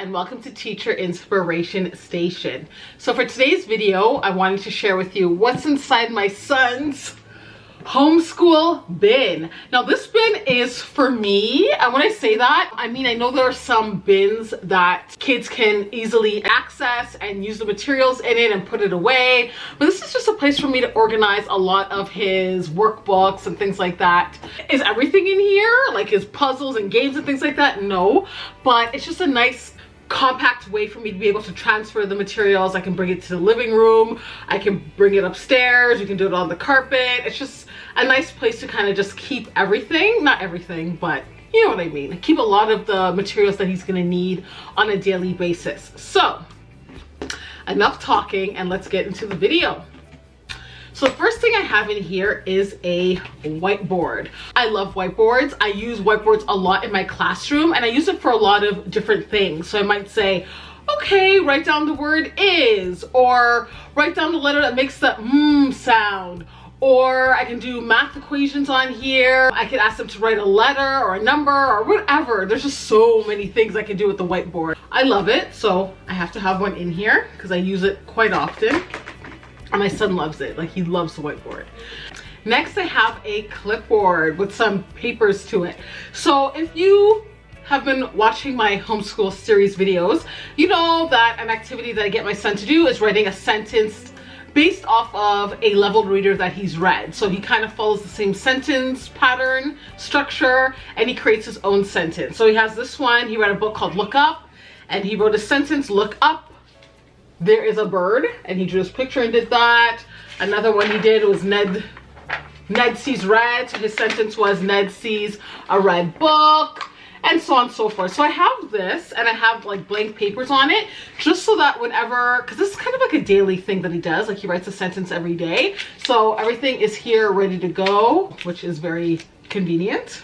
and welcome to Teacher Inspiration Station. So for today's video, I wanted to share with you what's inside my son's homeschool bin. Now this bin is for me, and when I say that, I mean I know there are some bins that kids can easily access and use the materials in it and put it away, but this is just a place for me to organize a lot of his workbooks and things like that. Is everything in here, like his puzzles and games and things like that? No, but it's just a nice compact way for me to be able to transfer the materials. I can bring it to the living room, I can bring it upstairs, you can do it on the carpet. It's just a nice place to kind of just keep everything, not everything, but you know what I mean, keep a lot of the materials that he's going to need on a daily basis. So enough talking and let's get into the video. So the first thing I have in here is a whiteboard. I love whiteboards. I use whiteboards a lot in my classroom and I use it for a lot of different things. So I might say, okay, write down the word is, or write down the letter that makes the sound, or I can do math equations on here. I could ask them to write a letter or a number or whatever. There's just so many things I can do with the whiteboard. I love it, so I have to have one in here because I use it quite often. And my son loves it, like he loves the whiteboard. Next, I have a clipboard with some papers to it. So if you have been watching my homeschool series videos, you know that an activity that I get my son to do is writing a sentence based off of a leveled reader that he's read. So he kind of follows the same sentence pattern, structure, and he creates his own sentence. So he has this one, he read a book called Look Up, and he wrote a sentence, look up, there is a bird, and he drew his picture and did that. Another one he did was Ned sees red, so his sentence was Ned sees a red book, and so on and so forth. So I have this, and I have like blank papers on it, just so that whenever, because this is kind of like a daily thing that he does, like he writes a sentence every day. So everything is here ready to go, which is very convenient.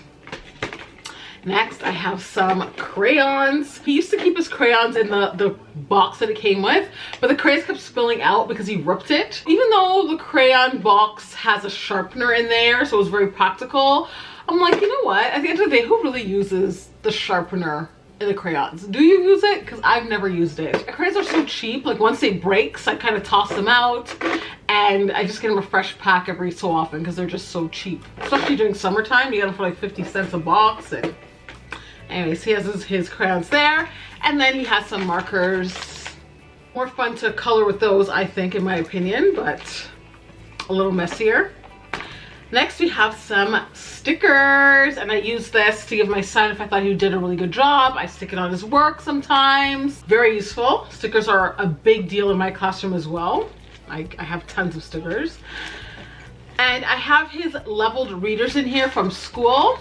Next, I have some crayons. He used to keep his crayons in the box that it came with, but the crayons kept spilling out because he ripped it. Even though the crayon box has a sharpener in there, so it was very practical, I'm like, you know what? At the end of the day, who really uses the sharpener in the crayons? Do you use it? Because I've never used it. The crayons are so cheap. Like once they break, I kind of toss them out. And I just get them a fresh pack every so often because they're just so cheap. Especially during summertime, you get them for like 50 cents a box. And anyways, he has his crayons there. And then he has some markers. More fun to color with those, I think, in my opinion, but a little messier. Next, we have some stickers, and I use this to give my son if I thought he did a really good job. I stick it on his work sometimes. Very useful. Stickers are a big deal in my classroom as well. I have tons of stickers. And I have his leveled readers in here from school.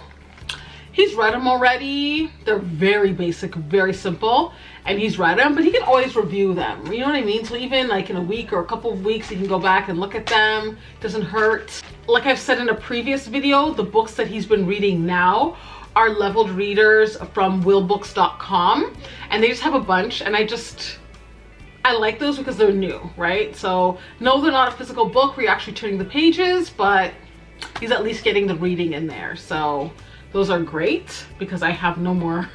He's read them already. They're very basic, very simple, and he's read them, but he can always review them. You know what I mean? So even like in a week or a couple of weeks, he can go back and look at them. Doesn't hurt. Like I've said in a previous video, the books that he's been reading now are leveled readers from Workbooks.com, and they just have a bunch, and I like those because they're new, right? So no, they're not a physical book where you're actually turning the pages, but he's at least getting the reading in there. So those are great because I have no more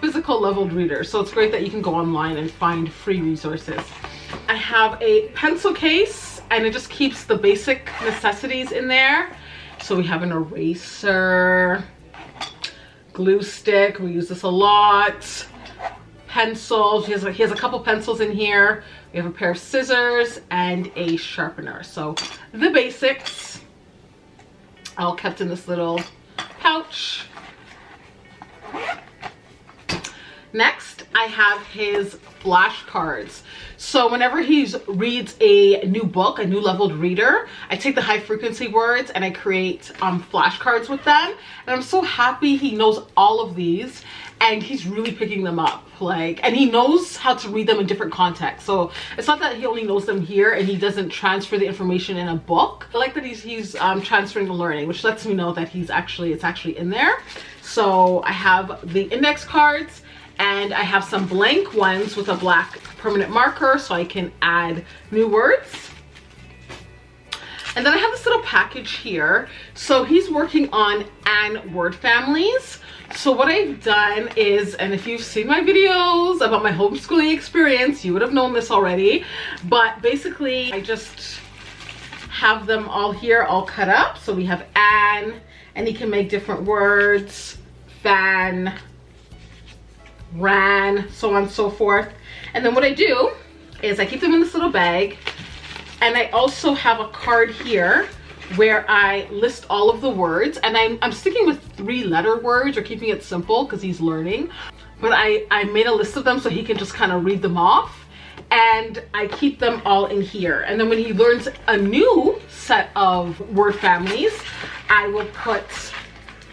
physical leveled readers. So it's great that you can go online and find free resources. I have a pencil case, and it just keeps the basic necessities in there. So we have an eraser, glue stick, we use this a lot, pencils. He has a couple pencils in here. We have a pair of scissors and a sharpener. So the basics, all kept in this little pouch. Next, I have his flashcards. So whenever he reads a new book, a new leveled reader, I take the high frequency words and I create flashcards with them. And I'm so happy he knows all of these and he's really picking them up. And he knows how to read them in different contexts. So it's not that he only knows them here and he doesn't transfer the information in a book. I like that he's transferring the learning, which lets me know that it's actually in there. So I have the index cards, and I have some blank ones with a black permanent marker so I can add new words. And then I have this little package here. So he's working on and word families. So what I've done is, and if you've seen my videos about my homeschooling experience, you would have known this already, but basically I just have them all here, all cut up. So we have Anne, and he can make different words, fan, ran, so on and so forth. And then what I do is I keep them in this little bag, and I also have a card here where I list all of the words, and I'm sticking with 3-letter words or keeping it simple because he's learning, but I made a list of them so he can just kind of read them off, and I keep them all in here. And then when he learns a new set of word families, I will put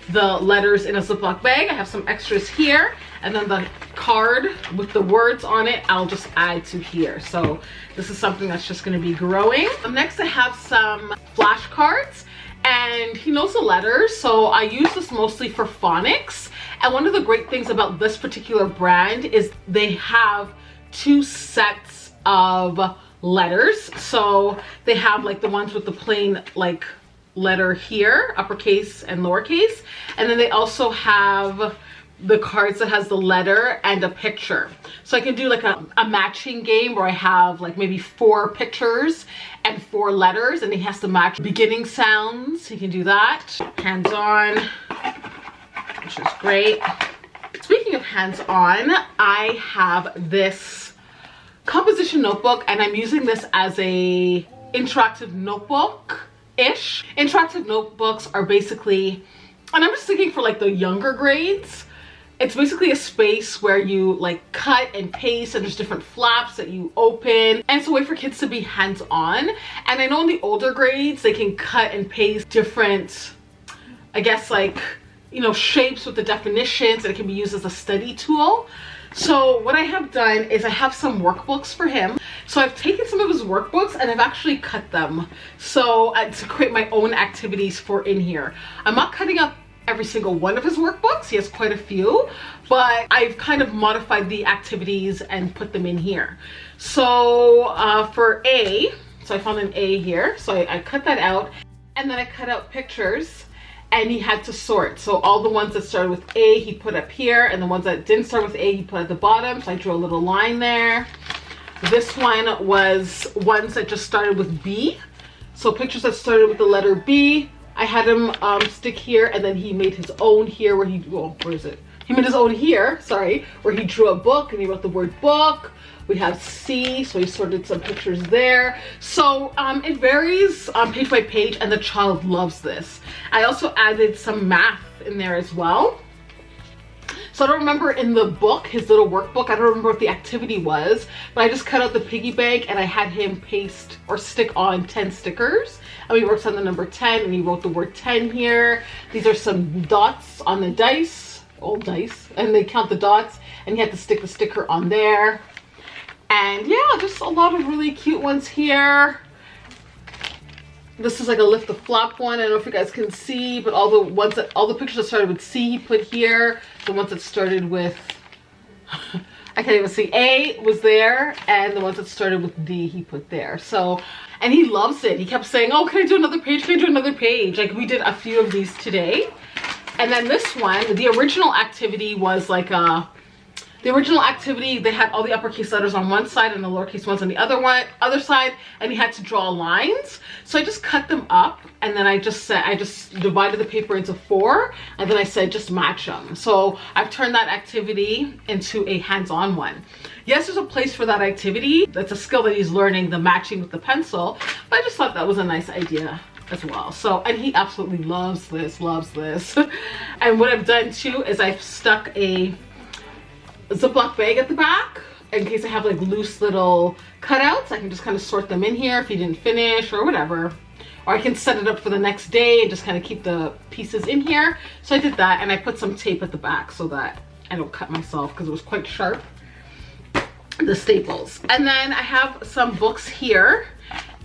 the letters in a Ziploc bag. I have some extras here, and then the card with the words on it I'll just add to here. So this is something that's just going to be growing. Next I have some flashcards, and he knows the letters, so I use this mostly for phonics. And one of the great things about this particular brand is they have 2 sets of letters. So they have like the ones with the plain like letter here, uppercase and lowercase, and then they also have the cards that has the letter and a picture. So I can do like a matching game where I have like maybe 4 pictures and 4 letters, and he has to match beginning sounds. He can do that. Hands-on, which is great. Speaking of hands-on, I have this composition notebook, and I'm using this as a interactive notebook-ish. Interactive notebooks are basically, and I'm just thinking for like the younger grades, it's basically a space where you like cut and paste, and there's different flaps that you open, and it's a way for kids to be hands-on. And I know in the older grades they can cut and paste different, I guess, like, you know, shapes with the definitions, and it can be used as a study tool. So what I have done is I have some workbooks for him. So I've taken some of his workbooks and I've actually cut them so to create my own activities for in here. I'm not cutting up every single one of his workbooks. He has quite a few, but I've kind of modified the activities and put them in here. So for A, so I found an A here. So I cut that out, and then I cut out pictures, and he had to sort. So all the ones that started with A, he put up here, and the ones that didn't start with A, he put at the bottom. So I drew a little line there. This one was ones that just started with B. So pictures that started with the letter B, I had him stick here, and then he made his own here where he, oh, where is it? He made his own here, sorry, where he drew a book and he wrote the word book. We have C, so he sorted some pictures there. So it varies page by page, and the child loves this. I also added some math in there as well. So I don't remember in the book, his little workbook, I don't remember what the activity was, but I just cut out the piggy bank and I had him paste or stick on 10 stickers. And we worked on the number 10, and he wrote the word 10 here. These are some dots on the dice, old dice, and they count the dots, and he had to stick the sticker on there. And yeah, just a lot of really cute ones here. This is like a lift the flop one. I don't know if you guys can see, but all the pictures that started with C he put here. The ones that started with, I can't even see, A was there, and the ones that started with D he put there. So, and he loves it. He kept saying, oh, can I do another page? Can I do another page? Like, we did a few of these today. And then this one, the original activity was like the original activity, they had all the uppercase letters on one side and the lowercase ones on the other side, and he had to draw lines. So I just cut them up, and then I just divided the paper into 4, and then I said just match them. So I've turned that activity into a hands-on one. Yes, there's a place for that activity. That's a skill that he's learning, the matching with the pencil, but I just thought that was a nice idea as well. So, and he absolutely loves this. And what I've done too is I've stuck a Ziploc bag at the back in case I have like loose little cutouts. I can just kind of sort them in here if he didn't finish or whatever, or I can set it up for the next day and just kind of keep the pieces in here. So I did that, and I put some tape at the back so that I don't cut myself because it was quite sharp, the staples. And then I have some books here,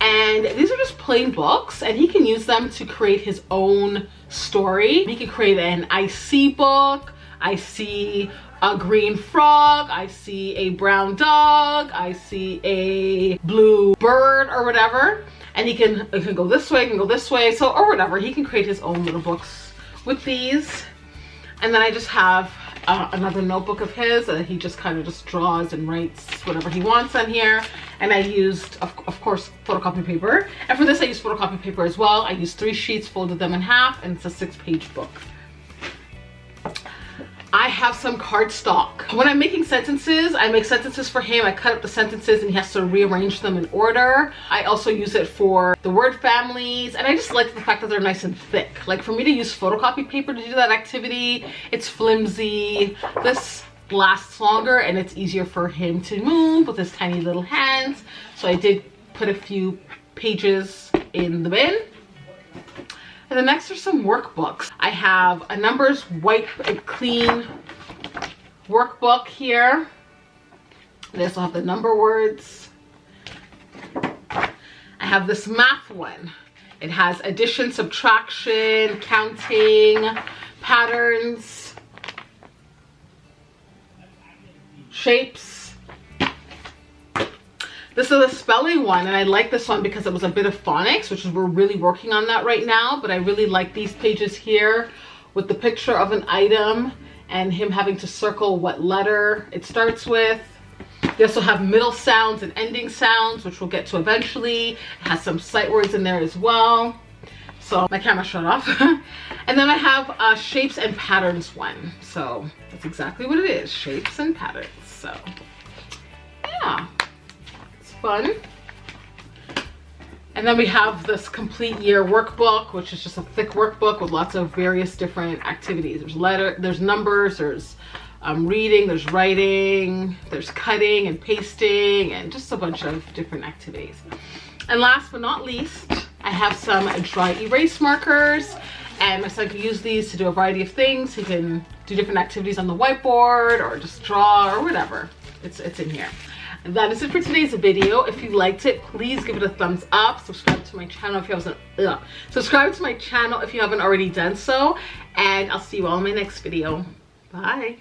and these are just plain books, and he can use them to create his own story. He can create an I see book, I see a green frog, I see a brown dog, I see a blue bird, or whatever. And it can go this way, it can go this way, so, or whatever. He can create his own little books with these. And then I just have another notebook of his that he just kind of just draws and writes whatever he wants on here. And I used, of course, photocopy paper. And for this, I used photocopy paper as well. I used 3 sheets, folded them in half, and it's a 6-page book. I have some cardstock. When I'm making sentences, I make sentences for him. I cut up the sentences and he has to rearrange them in order. I also use it for the word families, and I just like the fact that they're nice and thick. Like, for me to use photocopy paper to do that activity, it's flimsy. This lasts longer and it's easier for him to move with his tiny little hands. So I did put a few pages in the bin. And then next are some workbooks. I have a numbers white and clean workbook here. They also have the number words. I have this math one. It has addition, subtraction, counting, patterns, shapes. This is a spelling one, and I like this one because it was a bit of phonics, which is, we're really working on that right now. But I really like these pages here with the picture of an item and him having to circle what letter it starts with. They also have middle sounds and ending sounds, which we'll get to eventually. It has some sight words in there as well. So my camera shut off. And then I have a shapes and patterns one. So that's exactly what it is, shapes and patterns. So yeah. Fun. And then we have this complete year workbook, which is just a thick workbook with lots of various different activities. There's numbers, there's reading, there's writing, there's cutting and pasting, and just a bunch of different activities. And last but not least, I have some dry erase markers, and my son can use these to do a variety of things. He can do different activities on the whiteboard or just draw or whatever. It's in here. That is it for today's video. If you liked it, please give it a thumbs up. Subscribe to my channel if you haven't already done so. And I'll see you all in my next video. Bye.